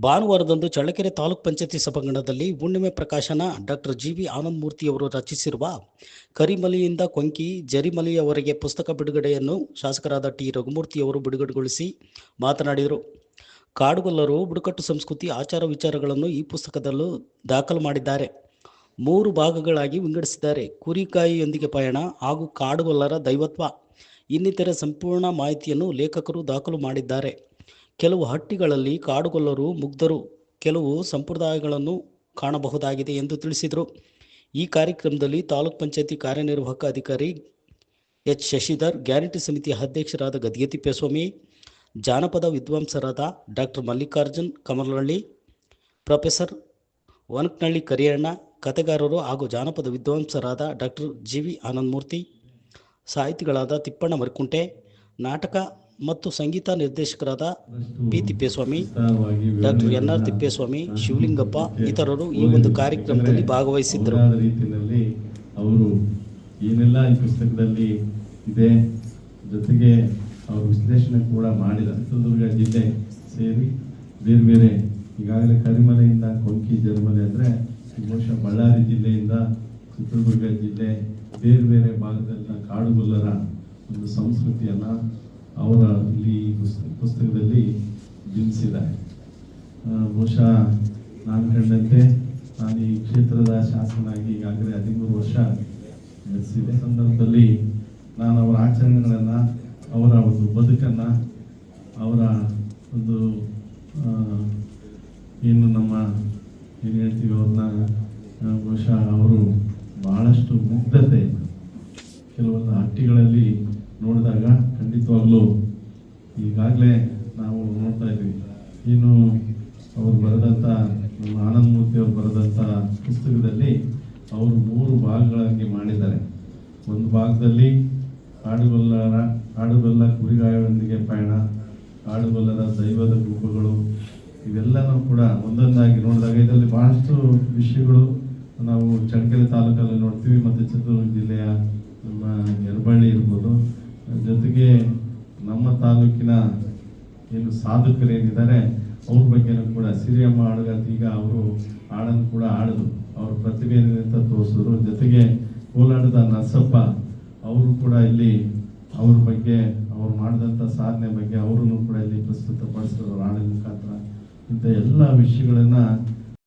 ಭಾನುವಾರದಂದು ಚಳ್ಳಕೆರೆ ತಾಲೂಕ್ ಪಂಚಾಯತಿ ಸಭಾಂಗಣದಲ್ಲಿ ಹುಣ್ಣಿಮೆ ಪ್ರಕಾಶನ ಡಾಕ್ಟರ್ ಜಿ.ವಿ. ಆನಂದಮೂರ್ತಿಯವರು ರಚಿಸಿರುವ ಕರಿಮಲೆಯಿಂದ ಕೊಂಕಿ ಜರಿಮಲೆಯವರೆಗೆ ಪುಸ್ತಕ ಬಿಡುಗಡೆಯನ್ನು ಶಾಸಕರಾದ ಟಿ. ರಘುಮೂರ್ತಿಯವರು ಬಿಡುಗಡೆಗೊಳಿಸಿ ಮಾತನಾಡಿದರು. ಕಾಡುಗೊಲ್ಲರು ಬುಡಕಟ್ಟು ಸಂಸ್ಕೃತಿ ಆಚಾರ ವಿಚಾರಗಳನ್ನು ಈ ಪುಸ್ತಕದಲ್ಲೂ ದಾಖಲು ಮಾಡಿದ್ದಾರೆ. 3 ಭಾಗಗಳಾಗಿ ವಿಂಗಡಿಸಿದ್ದಾರೆ. ಕುರಿಕಾಯಿಯೊಂದಿಗೆ ಪಯಣ ಹಾಗೂ ಕಾಡುಗೊಲ್ಲರ ದೈವತ್ವ ಇನ್ನಿತರ ಸಂಪೂರ್ಣ ಮಾಹಿತಿಯನ್ನು ಲೇಖಕರು ದಾಖಲು ಮಾಡಿದ್ದಾರೆ. ಕೆಲವು ಹಟ್ಟಿಗಳಲ್ಲಿ ಕಾಡುಗೊಲ್ಲರು ಮುಗ್ಧರು ಕೆಲವು ಸಂಪ್ರದಾಯಗಳನ್ನು ಕಾಣಬಹುದಾಗಿದೆ ಎಂದು ತಿಳಿಸಿದರು. ಈ ಕಾರ್ಯಕ್ರಮದಲ್ಲಿ ತಾಲೂಕ್ ಪಂಚಾಯತಿ ಕಾರ್ಯನಿರ್ವಾಹಕ ಅಧಿಕಾರಿ ಎಚ್. ಶಶಿಧರ್, ಗ್ಯಾರಂಟಿ ಸಮಿತಿಯ ಅಧ್ಯಕ್ಷರಾದ ಗದ್ಗೆ ತಿಪ್ಪೇಸ್ವಾಮಿ, ಜಾನಪದ ವಿದ್ವಾಂಸರಾದ ಡಾಕ್ಟರ್ ಮಲ್ಲಿಕಾರ್ಜುನ್ ಕಮಲಹಳ್ಳಿ, ಪ್ರೊಫೆಸರ್ ವನಕನಹಳ್ಳಿ ಕರಿಯಣ್ಣ, ಕಥೆಗಾರರು ಹಾಗೂ ಜಾನಪದ ವಿದ್ವಾಂಸರಾದ ಡಾಕ್ಟರ್ ಜಿ.ವಿ. ಆನಂದಮೂರ್ತಿ, ಸಾಹಿತಿಗಳಾದ ತಿಪ್ಪಣ್ಣ ಮರಿಕುಂಟೆ, ನಾಟಕ ಮತ್ತು ಸಂಗೀತ ನಿರ್ದೇಶಕರಾದ P. Thippeswamy, doctor N R. Thippeswamy, Shivalingappa ಇತರರು ಈ ಒಂದು ಕಾರ್ಯಕ್ರಮದಲ್ಲಿ ಭಾಗವಹಿಸಿದ್ದರು. ರೀತಿಯಲ್ಲಿ ಅವರು ಏನೆಲ್ಲ ಈ ಪುಸ್ತಕದಲ್ಲಿ ಇದೆ, ಜೊತೆಗೆ ಅವರು ವಿಶ್ಲೇಷಣೆ ಕೂಡ ಮಾಡಿದ ಚಿತ್ರದುರ್ಗ ಜಿಲ್ಲೆ ಸೇರಿ ಬೇರೆ ಬೇರೆ ಈಗಾಗಲೇ ಕರಿಮಲೆಯಿಂದ ಕೊಂಕಿ ಜರಿಮಲೆ ಅಂದರೆ ಬಹುಶಃ ಬಳ್ಳಾರಿ ಜಿಲ್ಲೆಯಿಂದ ಚಿತ್ರದುರ್ಗ ಜಿಲ್ಲೆ ಬೇರೆ ಬೇರೆ ಭಾಗದಲ್ಲಿನ ಕಾಡುಗೊಲ್ಲರ ಒಂದು ಸಂಸ್ಕೃತಿಯನ್ನು ಅವರ ಇಲ್ಲಿ ಪುಸ್ತಕದಲ್ಲಿ ಬಿಂಬಿಸಿದ್ದಾರೆ. ಬಹುಶಃ ನಾನು ಕಂಡಂತೆ ನಾನು ಈ ಕ್ಷೇತ್ರದ ಶಾಸಕನಾಗಿ ಈಗಾಗಲೇ 13 ವರ್ಷ ನಡೆಸಿದೆ. ಸಂದರ್ಭದಲ್ಲಿ ನಾನು ಅವರ ಆಚರಣೆಗಳನ್ನು, ಅವರ ಒಂದು ಬದುಕನ್ನು, ಅವರ ಒಂದು ಏನು ನಮ್ಮ ಏನು ಹೇಳ್ತೀವಿ ಅವ್ರನ್ನ ಬಹುಶಃ ಅವರು ಬಹಳಷ್ಟು ಮುಗ್ಧತೆ ಕೆಲವೊಂದು ಹಟ್ಟಿಗಳಲ್ಲಿ ನೋಡಿದಾಗ ಖಂಡಿತವಾಗ್ಲೂ ಈಗಾಗಲೇ ನಾವು ನೋಡ್ತಾ ಇದ್ವಿ. ಇನ್ನು ಅವರು ಬರೆದಂಥ ನಮ್ಮ ಆನಂದಮೂರ್ತಿ ಅವರು ಬರೆದಂಥ ಪುಸ್ತಕದಲ್ಲಿ ಅವರು 3 ಭಾಗಗಳಾಗಿ ಮಾಡಿದ್ದಾರೆ. ಒಂದು ಭಾಗದಲ್ಲಿ ಕಾಡುಗೊಲ್ಲ ಕುರಿಗಾಯಿಯೊಂದಿಗೆ ಪಯಣ, ಕಾಡುಗೊಲ್ಲರ ದೈವದ ರೂಪಗಳು, ಇವೆಲ್ಲನೂ ಕೂಡ ಒಂದೊಂದಾಗಿ ನೋಡಿದಾಗ ಇದರಲ್ಲಿ ಬಹಳಷ್ಟು ವಿಷಯಗಳು ನಾವು ಚಳ್ಳಕೆರೆ ತಾಲೂಕಲ್ಲಿ ನೋಡ್ತೀವಿ, ಮತ್ತು ಚಿತ್ರದುರ್ಗ ಜಿಲ್ಲೆಯ ನಮ್ಮ ಯರಬಳ್ಳಿ ಇರ್ಬೋದು, ಜೊತೆಗೆ ನಮ್ಮ ತಾಲೂಕಿನ ಏನು ಸಾಧಕರೇನಿದ್ದಾರೆ ಅವ್ರ ಬಗ್ಗೆನೂ ಕೂಡ ಸಿರಿಯಮ್ಮ ಹಾಡುಗಾರ್ತಿ ಈಗ ಅವರು ಹಾಡನ್ನು ಕೂಡ ಹಾಡಿದ್ರು, ಅವ್ರ ಪ್ರತಿಭೆ ಏನಿದೆ ಅಂತ ತೋರಿಸಿದ್ರು. ಜೊತೆಗೆ ಕೋಲಾರದ ನರಸಪ್ಪ ಅವರು ಕೂಡ ಇಲ್ಲಿ ಅವ್ರ ಬಗ್ಗೆ ಅವ್ರು ಮಾಡಿದಂಥ ಸಾಧನೆ ಬಗ್ಗೆ ಅವರನ್ನು ಕೂಡ ಇಲ್ಲಿ ಪ್ರಸ್ತುತಪಡಿಸಿದ್ರು ಹಾಡಿನ ಮುಖಾಂತರ. ಇಂಥ ಎಲ್ಲ ವಿಷಯಗಳನ್ನು